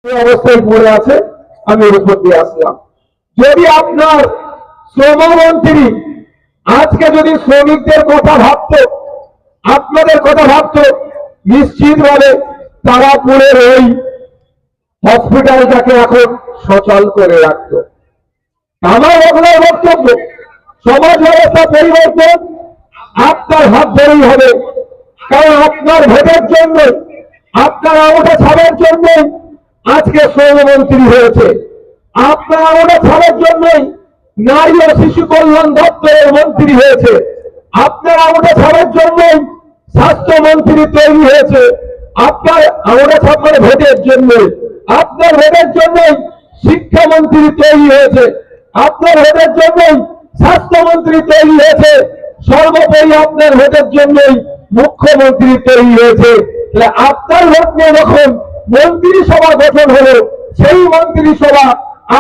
অবস্থায় পড়ে আছে, আমি এর উপর দিয়ে আসলাম। যদি আপনার শ্রমমন্ত্রী আজকে যদি শ্রমিকদের কথা ভাবতো, আপনাদের কথা ভাবতো, নিশ্চিতভাবে তারাপুরের ওই হসপিটালটাকে এখন সচল করে রাখতো। আমার আপনার বক্তব্য, সমাজ ব্যবস্থা পরিবর্তন আপনার হাত ধরেই হবে। কারণ আপনার ভোটের জন্য, আপনার আঙুঠা ছাড়ার জন্য আজকে শ্রমমন্ত্রী হয়েছে। আপনার আঙুঠা ছাড়ার জন্যই নারী ও শিশু কল্যাণ দপ্তরের মন্ত্রী হয়েছে। আপনার আঙুঠা ছাড়ার জন্যই স্বাস্থ্যমন্ত্রী তৈরি হয়েছে। আপনার আঙুঠা ছাড়ার ভোটের জন্য, আপনার ভোটের জন্যই শিক্ষামন্ত্রী তৈরি হয়েছে। আপনার ভোটের জন্যই স্বাস্থ্যমন্ত্রী তৈরি হয়েছে। সর্বোপরি আপনার ভোটের জন্যই মুখ্যমন্ত্রী তৈরি হয়েছে। আপনার ভোট নিয়ে যখন মন্ত্রিসভা গঠন হলো, সেই মন্ত্রিসভা